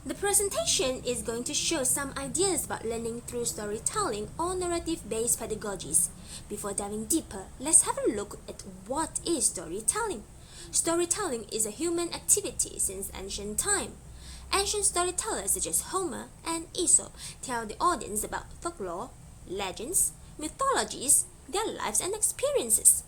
The presentation is going to show some ideas about learning through storytelling or narrative-based pedagogies. Before diving deeper, let's have a look at what is storytelling. Storytelling is a human activity since ancient time. Ancient storytellers such as Homer and Aesop tell the audience about folklore, legends, mythologies, their lives and experiences.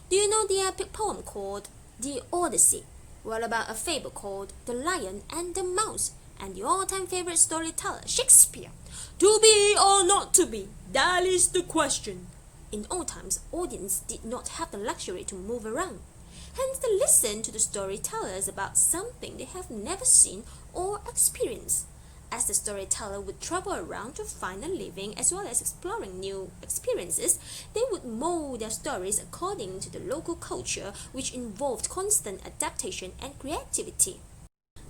Do you know the epic poem called The Odyssey? What about a fable called The Lion and the Mouse? And the all-time favorite storyteller, Shakespeare. To be or not to be, that is the question. In old times, audience did not have the luxury to move around. Hence, they listen to the storytellers about something they have never seen or experienced. As the storyteller would travel around to find a living as well as exploring new experiences, they would mold their stories according to the local culture, which involved constant adaptation and creativity.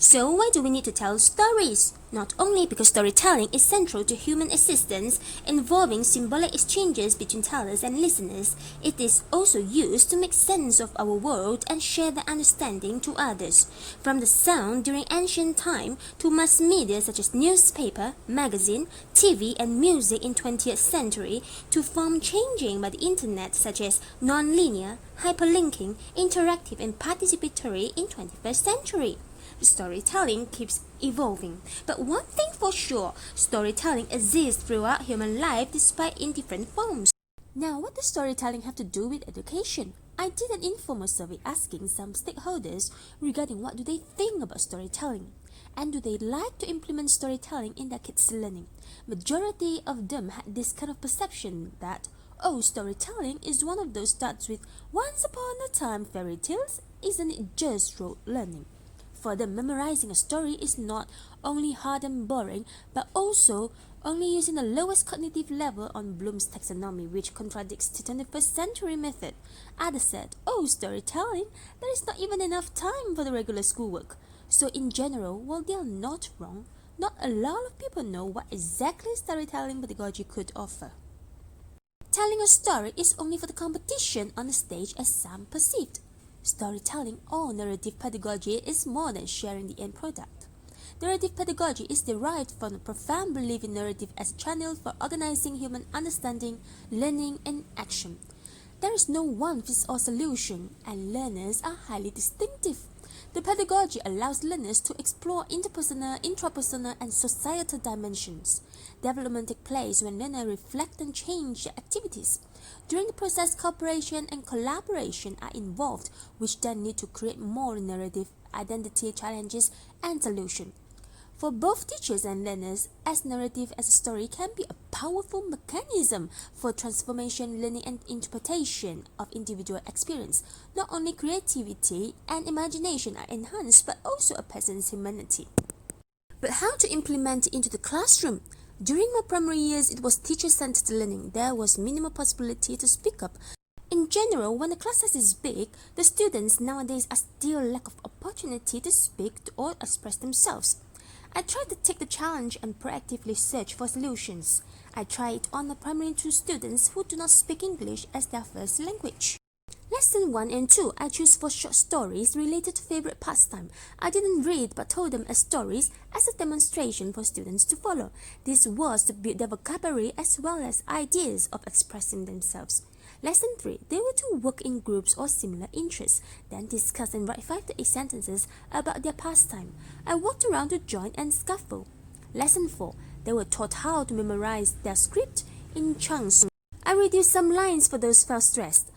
So why do we need to tell stories? Not only because storytelling is central to human existence, involving symbolic exchanges between tellers and listeners, it is also used to make sense of our world and share the understanding to others. From the sound during ancient time to mass media such as newspaper, magazine, TV and music in 20th century, to form changing by the internet such as non-linear, hyperlinking, interactive and participatory in 21st century. Storytelling keeps evolving. But one thing for sure, storytelling exists throughout human life despite in different forms. Now, what does storytelling have to do with education? I did an informal survey asking some stakeholders regarding what do they think about storytelling and do they like to implement storytelling in their kids' learning. Majority of them had this kind of perception that, oh, storytelling is one of those starts with once upon a time fairy tales, isn't it just rote learning? For them, memorizing a story is not only hard and boring, but also only using the lowest cognitive level on Bloom's taxonomy, which contradicts the 21st century method. Others said, oh, storytelling, there is not even enough time for the regular schoolwork. So in general, while they are not wrong, not a lot of people know what exactly storytelling pedagogy could offer. Telling a story is only for the competition on the stage as some perceived. Storytelling or narrative pedagogy is more than sharing the end product. Narrative pedagogy is derived from a profound belief in narrative as a channel for organizing human understanding, learning, and action. There is no one-fits-all solution, and learners are highly distinctive. The pedagogy allows learners to explore interpersonal, intrapersonal, and societal dimensions. Development takes place when learners reflect and change their activities. During the process, cooperation and collaboration are involved, which then need to create more narrative identity challenges and solutions. For both teachers and learners, as narrative as a story can be a powerful mechanism for transformation, learning, and interpretation of individual experience. Not only creativity and imagination are enhanced, but also a person's humanity. But how to implement it into the classroom? During my primary years, it was teacher-centered learning. There was minimal possibility to speak up. In general, when the class size is big, the students nowadays are still lack of opportunity to speak or express themselves. I tried to take the challenge and proactively search for solutions. I tried it on my primary 2 students who do not speak English as their first language. Lesson 1 and 2, I choose for short stories related to favorite pastime. I didn't read but told them as stories as a demonstration for students to follow. This was to build their vocabulary as well as ideas of expressing themselves. Lesson 3, they were to work in groups or similar interests, then discuss and write 5 to 8 sentences about their pastime. I walked around to join and scuffle. Lesson 4, they were taught how to memorize their script in chunks. I reduced some lines for those felt stressed.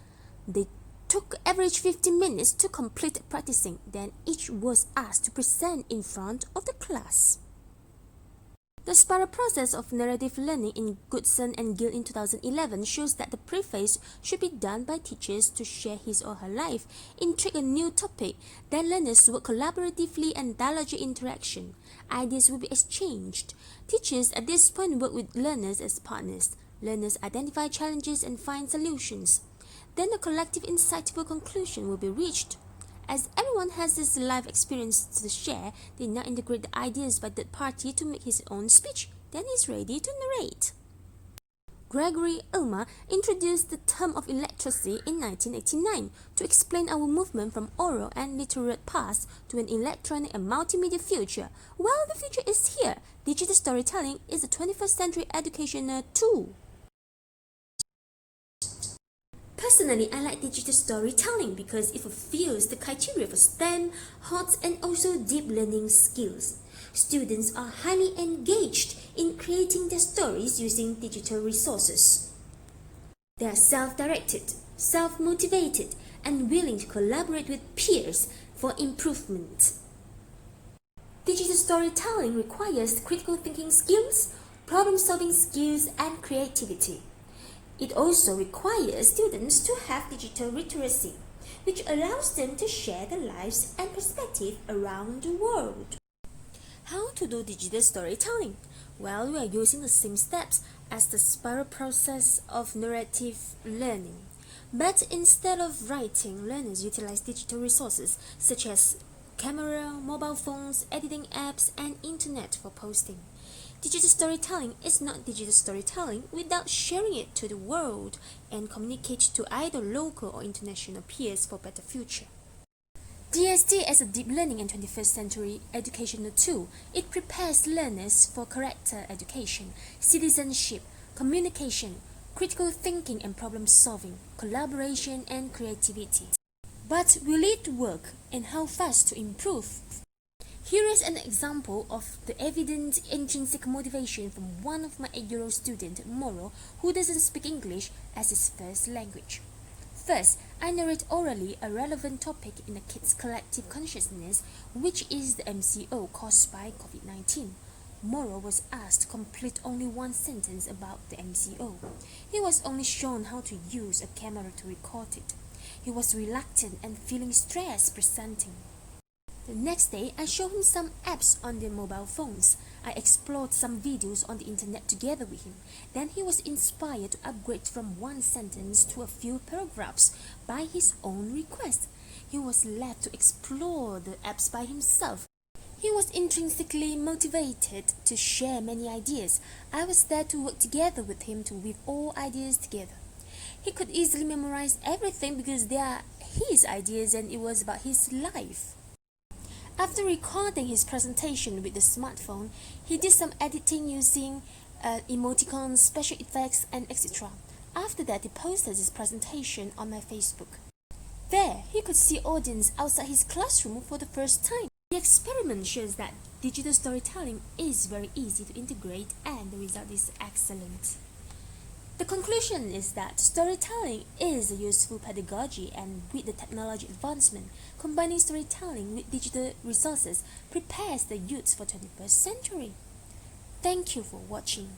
They took average 15 minutes to complete practicing, then each was asked to present in front of the class. The spiral process of narrative learning in Goodson and Gill in 2011 shows that the preface should be done by teachers to share his or her life, intrigue a new topic, then learners work collaboratively and dialogic interaction. Ideas will be exchanged. Teachers at this point work with learners as partners. Learners identify challenges and find solutions. Then a collective insightful conclusion will be reached. As everyone has this life experience to share, they now integrate the ideas by that party to make his own speech. Then he's ready to narrate. Gregory Ilma introduced the term of illiteracy in 1989 to explain our movement from oral and literate past to an electronic and multimedia future. Well, the future is here. Digital storytelling is a 21st century educational tool. Personally, I like digital storytelling because it fulfills the criteria for STEM, HOT, and also deep learning skills. Students are highly engaged in creating their stories using digital resources. They are self-directed, self-motivated, and willing to collaborate with peers for improvement. Digital storytelling requires critical thinking skills, problem-solving skills, and creativity. It also requires students to have digital literacy, which allows them to share their lives and perspective around the world. How to do digital storytelling? Well, we are using the same steps as the spiral process of narrative learning. But instead of writing, learners utilize digital resources such as camera, mobile phones, editing apps, and internet for posting. Digital storytelling is not digital storytelling without sharing it to the world and communicate to either local or international peers for better future. DST is a deep learning and 21st century educational tool. It prepares learners for character education, citizenship, communication, critical thinking and problem solving, collaboration and creativity. But will it work, and how fast to improve? Here is an example of the evident intrinsic motivation from one of my 8-year-old student, Moro, who doesn't speak English as his first language. First, I narrate orally a relevant topic in the kid's collective consciousness, which is the MCO caused by COVID-19. Moro was asked to complete only one sentence about the MCO. He was only shown how to use a camera to record it. He was reluctant and feeling stressed presenting. The next day, I showed him some apps on their mobile phones. I explored some videos on the internet together with him. Then he was inspired to upgrade from one sentence to a few paragraphs by his own request. He was left to explore the apps by himself. He was intrinsically motivated to share many ideas. I was there to work together with him to weave all ideas together. He could easily memorize everything because they are his ideas and it was about his life. After recording his presentation with the smartphone, he did some editing using emoticons, special effects, and etc. After that, he posted his presentation on my Facebook. There, he could see audience outside his classroom for the first time. The experiment shows that digital storytelling is very easy to integrate and the result is excellent. The conclusion is that storytelling is a useful pedagogy, and with the technology advancement, combining storytelling with digital resources prepares the youth for 21st century. Thank you for watching.